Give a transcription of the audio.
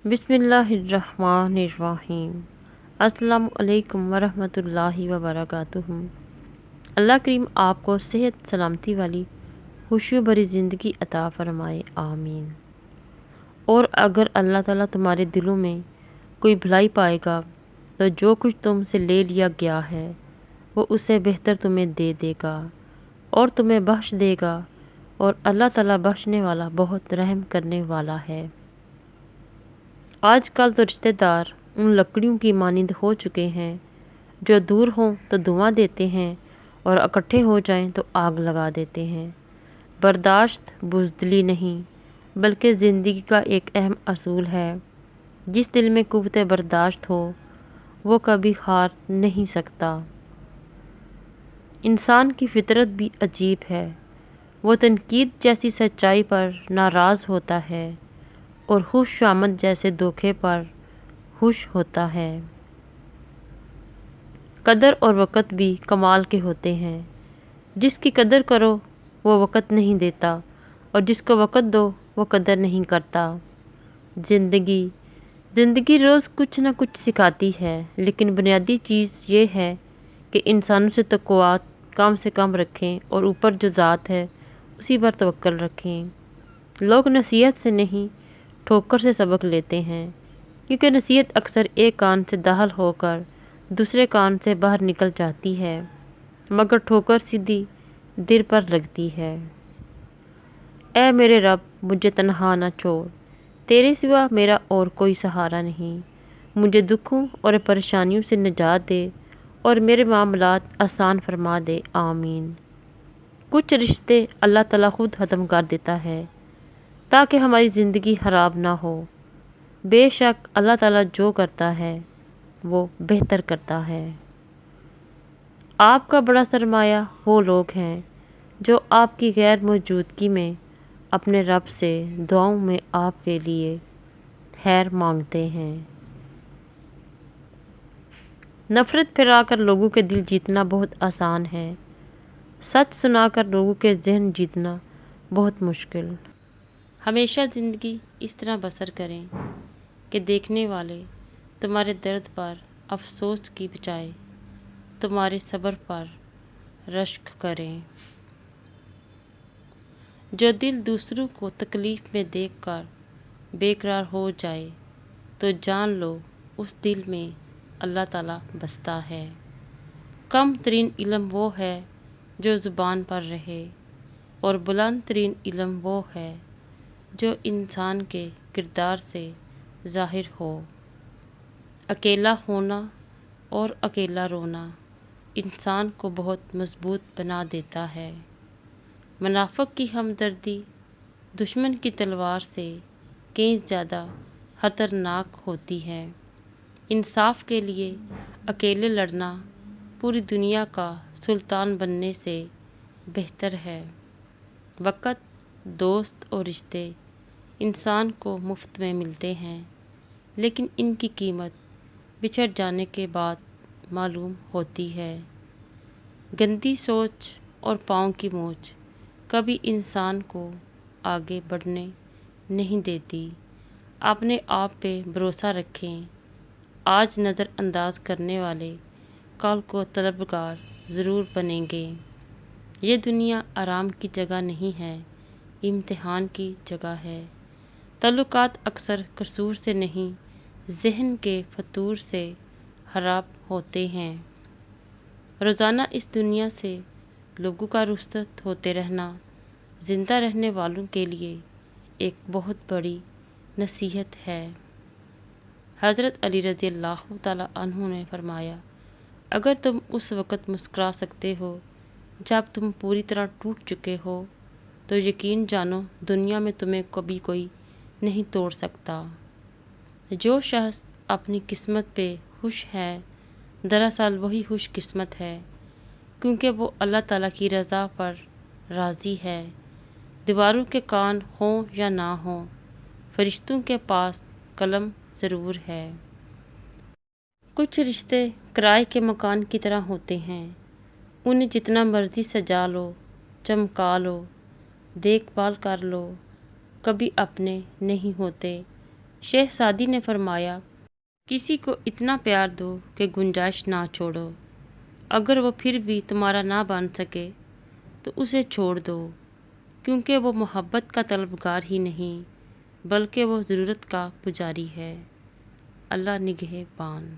بسم اللہ الرحمن الرحیم۔ السلام علیکم ورحمۃ اللہ وبرکاتہ۔ اللہ کریم آپ کو صحت سلامتی والی خوشیوں بھری زندگی عطا فرمائے، آمین۔ اور اگر اللہ تعالیٰ تمہارے دلوں میں کوئی بھلائی پائے گا تو جو کچھ تم سے لے لیا گیا ہے وہ اس سے بہتر تمہیں دے دے گا اور تمہیں بخش دے گا، اور اللہ تعالیٰ بخشنے والا بہت رحم کرنے والا ہے۔ آج کل تو رشتہ دار ان لکڑیوں کی مانند ہو چکے ہیں جو دور ہوں تو دعا دیتے ہیں اور اکٹھے ہو جائیں تو آگ لگا دیتے ہیں۔ برداشت بزدلی نہیں بلکہ زندگی کا ایک اہم اصول ہے۔ جس دل میں قوت برداشت ہو وہ کبھی ہار نہیں سکتا۔ انسان کی فطرت بھی عجیب ہے، وہ تنقید جیسی سچائی پر ناراض ہوتا ہے اور خوش آمد جیسے دھوکے پر خوش ہوتا ہے۔ قدر اور وقت بھی کمال کے ہوتے ہیں۔ جس کی قدر کرو وہ وقت نہیں دیتا اور جس کو وقت دو وہ قدر نہیں کرتا۔ زندگی روز کچھ نہ کچھ سکھاتی ہے، لیکن بنیادی چیز یہ ہے کہ انسانوں سے تقویٰ کم سے کم رکھیں اور اوپر جو ذات ہے اسی پر توکل رکھیں۔ لوگ نصیحت سے نہیں ٹھوکر سے سبق لیتے ہیں، کیونکہ نصیحت اکثر ایک کان سے داخل ہو کر دوسرے کان سے باہر نکل جاتی ہے، مگر ٹھوکر سیدھی دل پر لگتی ہے۔ اے میرے رب مجھے تنہا نہ چھوڑ، تیرے سوا میرا اور کوئی سہارا نہیں۔ مجھے دکھوں اور پریشانیوں سے نجات دے اور میرے معاملات آسان فرما دے، آمین۔ کچھ رشتے اللہ تعالیٰ خود ختم کر دیتا ہے تاکہ ہماری زندگی خراب نہ ہو۔ بے شک اللہ تعالیٰ جو کرتا ہے وہ بہتر کرتا ہے۔ آپ کا بڑا سرمایہ وہ لوگ ہیں جو آپ کی غیر موجودگی میں اپنے رب سے دعاؤں میں آپ کے لیے خیر مانگتے ہیں۔ نفرت پھیلا کر لوگوں کے دل جیتنا بہت آسان ہے، سچ سنا کر لوگوں کے ذہن جیتنا بہت مشکل۔ ہمیشہ زندگی اس طرح بسر کریں کہ دیکھنے والے تمہارے درد پر افسوس کی بجائے تمہارے صبر پر رشک کریں۔ جو دل دوسروں کو تکلیف میں دیکھ کر بے قرار ہو جائے تو جان لو اس دل میں اللہ تعالیٰ بستا ہے۔ کم ترین علم وہ ہے جو زبان پر رہے، اور بلند ترین علم وہ ہے جو انسان کے کردار سے ظاہر ہو۔ اکیلا ہونا اور اکیلا رونا انسان کو بہت مضبوط بنا دیتا ہے۔ منافق کی ہمدردی دشمن کی تلوار سے کہیں زیادہ خطرناک ہوتی ہے۔ انصاف کے لیے اکیلے لڑنا پوری دنیا کا سلطان بننے سے بہتر ہے۔ وقت، دوست اور رشتے انسان کو مفت میں ملتے ہیں، لیکن ان کی قیمت بچھڑ جانے کے بعد معلوم ہوتی ہے۔ گندی سوچ اور پاؤں کی موچ کبھی انسان کو آگے بڑھنے نہیں دیتی۔ اپنے آپ پہ بھروسہ رکھیں، آج نظر انداز کرنے والے کل کو طلبگار ضرور بنیں گے۔ یہ دنیا آرام کی جگہ نہیں ہے، امتحان کی جگہ ہے۔ تعلقات اکثر قصور سے نہیں، ذہن کے فتور سے خراب ہوتے ہیں۔ روزانہ اس دنیا سے لوگوں کا رخصت ہوتے رہنا زندہ رہنے والوں کے لیے ایک بہت بڑی نصیحت ہے۔ حضرت علی رضی اللہ تعالیٰ عنہ نے فرمایا، اگر تم اس وقت مسکرا سکتے ہو جب تم پوری طرح ٹوٹ چکے ہو تو یقین جانو دنیا میں تمہیں کبھی کوئی نہیں توڑ سکتا۔ جو شخص اپنی قسمت پہ خوش ہے دراصل وہی خوش قسمت ہے، کیونکہ وہ اللہ تعالیٰ کی رضا پر راضی ہے۔ دیواروں کے کان ہوں یا نہ ہوں، فرشتوں کے پاس قلم ضرور ہے۔ کچھ رشتے کرائے کے مکان کی طرح ہوتے ہیں، انہیں جتنا مرضی سجا لو، چمکا لو، دیکھ بھال کر لو، کبھی اپنے نہیں ہوتے۔ شہزادی نے فرمایا، کسی کو اتنا پیار دو کہ گنجائش نہ چھوڑو۔ اگر وہ پھر بھی تمہارا نہ بن سکے تو اسے چھوڑ دو، کیونکہ وہ محبت کا طلبگار ہی نہیں بلکہ وہ ضرورت کا پجاری ہے۔ اللہ نگہبان۔